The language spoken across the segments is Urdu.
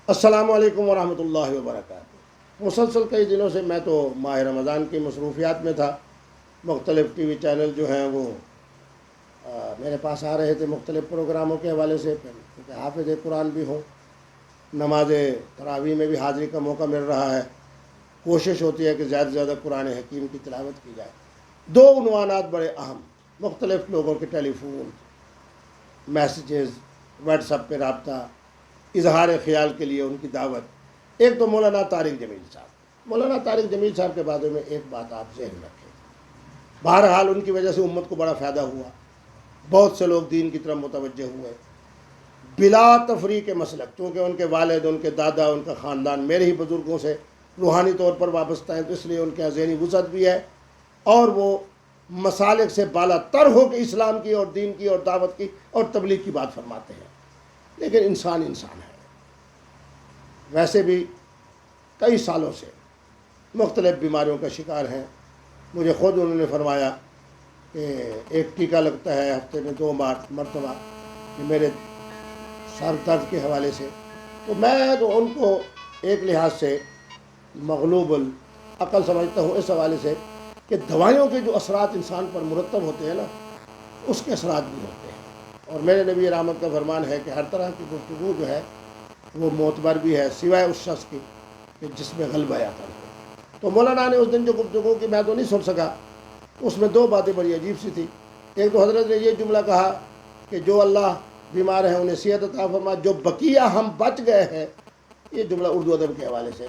السلام علیکم ورحمۃ اللہ وبرکاتہ۔ مسلسل کئی دنوں سے میں تو ماہ رمضان کی مصروفیات میں تھا۔ مختلف ٹی وی چینل جو ہیں وہ میرے پاس آ رہے تھے مختلف پروگراموں کے حوالے سے، کیونکہ حافظ قرآن بھی ہوں، نماز تراویح میں بھی حاضری کا موقع مل رہا ہے۔ کوشش ہوتی ہے کہ زیادہ سے زیادہ قرآن حکیم کی تلاوت کی جائے۔ دو عنوانات بڑے اہم، مختلف لوگوں کے ٹیلی فون، میسیجز، واٹس ایپ پہ رابطہ، اظہار خیال کے لیے ان کی دعوت۔ ایک تو مولانا طارق جمیل صاحب، مولانا طارق جمیل صاحب کے بارے میں ایک بات آپ ذہن رکھیں، بہرحال ان کی وجہ سے امت کو بڑا فائدہ ہوا، بہت سے لوگ دین کی طرف متوجہ ہوئے بلا تفریق مسلک، چونکہ ان کے والد، ان کے دادا، ان کا خاندان میرے ہی بزرگوں سے روحانی طور پر وابستہ ہیں، تو اس لیے ان کے ذہنی وسعت بھی ہے اور وہ مسالک سے بالا تر ہو کے اسلام کی اور دین کی اور دعوت کی اور تبلیغ کی بات فرماتے ہیں۔ لیکن انسان ہے، ویسے بھی کئی سالوں سے مختلف بیماریوں کا شکار ہیں۔ مجھے خود انہوں نے فرمایا کہ ایک ٹیکہ لگتا ہے ہفتے میں 2 مرتبہ کہ میرے سر درد کے حوالے سے، تو میں تو ان کو ایک لحاظ سے مغلوب العقل سمجھتا ہوں، اس حوالے سے کہ دوائیوں کے جو اثرات انسان پر مرتب ہوتے ہیں نا، اس کے اثرات بھی ہوتے ہیں، اور میرے نبی رحمت کا فرمان ہے کہ ہر طرح کی گفتگو جو ہے وہ معتبر بھی ہے سوائے اس شخص کی کہ جس میں غلبہ آتا ہے۔ تو مولانا نے اس دن جو گفتگو کی میں تو نہیں سن سکا، اس میں 2 باتیں بڑی عجیب سی تھی۔ ایک تو حضرت نے یہ جملہ کہا کہ جو اللہ بیمار ہیں انہیں صحت عطا فرما، جو بقیہ ہم بچ گئے ہیں۔ یہ جملہ اردو ادب کے حوالے سے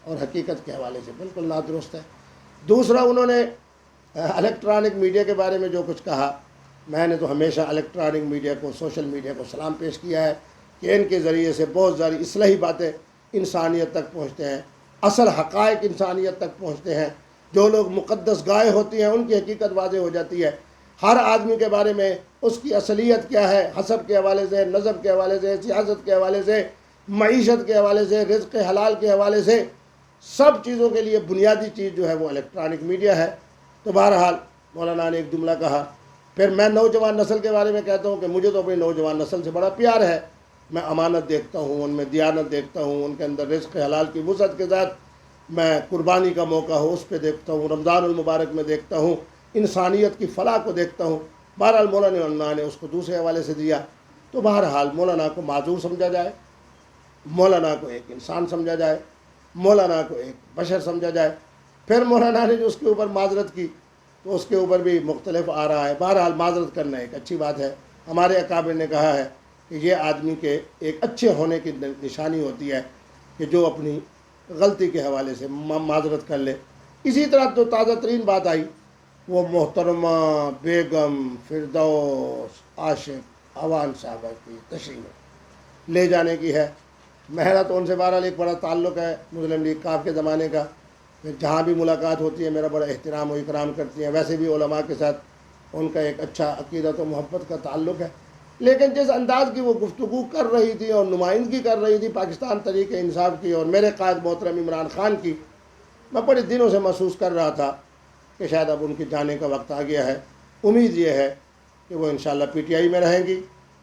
اور حقیقت کے حوالے سے بالکل نادرست ہے۔ دوسرا، انہوں نے الیکٹرانک میڈیا کے بارے میں جو کچھ کہا، میں نے تو ہمیشہ الیکٹرانک میڈیا کو، سوشل میڈیا کو سلام پیش کیا ہے کہ ان کے ذریعے سے بہت ساری اصلاحی باتیں انسانیت تک پہنچتے ہیں، اصل حقائق انسانیت تک پہنچتے ہیں۔ جو لوگ مقدس گائے ہوتی ہیں ان کی حقیقت واضح ہو جاتی ہے۔ ہر آدمی کے بارے میں اس کی اصلیت کیا ہے، حسب کے حوالے سے، نسب کے حوالے سے، سیاست کے حوالے سے، معیشت کے حوالے سے، رزق حلال کے حوالے سے، سب چیزوں کے لیے بنیادی چیز جو ہے وہ الیکٹرانک میڈیا ہے۔ تو بہرحال مولانا نے ایک جملہ کہا۔ پھر میں نوجوان نسل کے بارے میں کہتا ہوں کہ مجھے تو اپنی نوجوان نسل سے بڑا پیار ہے، میں امانت دیکھتا ہوں، ان میں دیانت دیکھتا ہوں، ان کے اندر رزق حلال کی وسعت کے ساتھ میں قربانی کا موقع ہو اس پہ دیکھتا ہوں، رمضان المبارک میں دیکھتا ہوں، انسانیت کی فلاح کو دیکھتا ہوں۔ بہرحال مولانا نے اس کو دوسرے حوالے سے دیا۔ تو بہرحال مولانا کو معذور سمجھا جائے، مولانا کو ایک انسان سمجھا جائے، مولانا کو ایک بشر سمجھا جائے۔ پھر مولانا نے جو اس کے اوپر معذرت کی تو اس کے اوپر بھی مختلف آ رہا ہے۔ بہرحال معذرت کرنا ایک اچھی بات ہے۔ ہمارے اکابر نے کہا ہے کہ یہ آدمی کے ایک اچھے ہونے کی نشانی ہوتی ہے کہ جو اپنی غلطی کے حوالے سے معذرت کر لے۔ اسی طرح تو تازہ ترین بات آئی وہ محترمہ بیگم فردوس عاشق اوان صاحبہ کی تشریح لے جانے کی ہے۔ میرا تو ان سے بہرحال ایک بڑا تعلق ہے مسلم لیگ کاف کے زمانے کا، جہاں بھی ملاقات ہوتی ہے میرا بڑا احترام و اکرام کرتی ہیں۔ ویسے بھی علماء کے ساتھ ان کا ایک اچھا عقیدت و محبت کا تعلق ہے، لیکن جس انداز کی وہ گفتگو کر رہی تھی اور نمائندگی کر رہی تھی پاکستان تحریک انصاف کی اور میرے قائد محترم عمران خان کی، میں بڑے دنوں سے محسوس کر رہا تھا کہ شاید اب ان کے جانے کا وقت آ گیا ہے۔ امید یہ ہے کہ وہ انشاءاللہ پی ٹی آئی میں رہیں گی،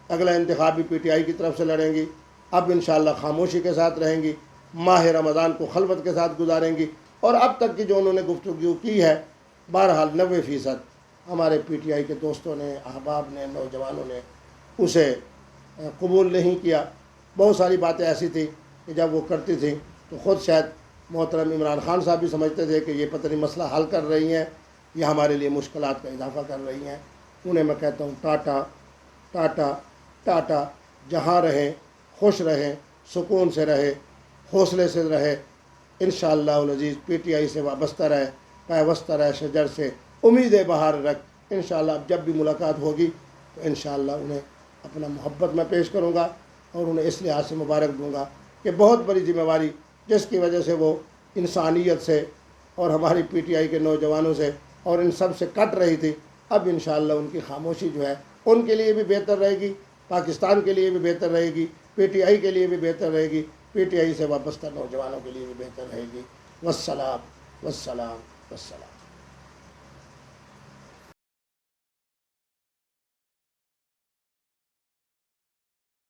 اگلا انتخاب بھی پی ٹی آئی کی طرف سے لڑیں گی، اب انشاءاللہ خاموشی کے ساتھ رہیں گی، ماہ رمضان کو خلوت کے ساتھ گزاریں گی، اور اب تک کی جو انہوں نے گفتگو کی ہے بہرحال 90% ہمارے پی ٹی آئی کے دوستوں نے، احباب نے، نوجوانوں نے اسے قبول نہیں کیا۔ بہت ساری باتیں ایسی تھیں کہ جب وہ کرتی تھیں تو خود شاید محترم عمران خان صاحب بھی سمجھتے تھے کہ یہ پتہ نہیں مسئلہ حل کر رہی ہیں یا ہمارے لیے مشکلات کا اضافہ کر رہی ہیں۔ انہیں میں کہتا ہوں ٹاٹا ٹاٹا ٹاٹا، جہاں رہیں خوش رہیں، سکون سے رہے، حوصلے سے رہے، انشاءاللہ العزیز پی ٹی آئی سے وابستہ رہے، پیوستہ رہے شجر سے، امیدیں بہار رکھ۔ انشاءاللہ اب جب بھی ملاقات ہوگی تو انشاءاللہ انہیں اپنا محبت میں پیش کروں گا اور انہیں اس لحاظ سے مبارک دوں گا کہ بہت بڑی ذمہ داری جس کی وجہ سے وہ انسانیت سے اور ہماری پی ٹی آئی کے نوجوانوں سے اور ان سب سے کٹ رہی تھی، اب انشاءاللہ ان کی خاموشی جو ہے ان کے لیے بھی بہتر رہے گی، پاکستان کے لیے بھی بہتر رہے گی، پی ٹی آئی کے لیے بھی بہتر رہے گی، پی ٹی آئی سے وابستہ نوجوانوں کے لیے بھی بہتر رہے گی۔ والسلام والسلام والسلام۔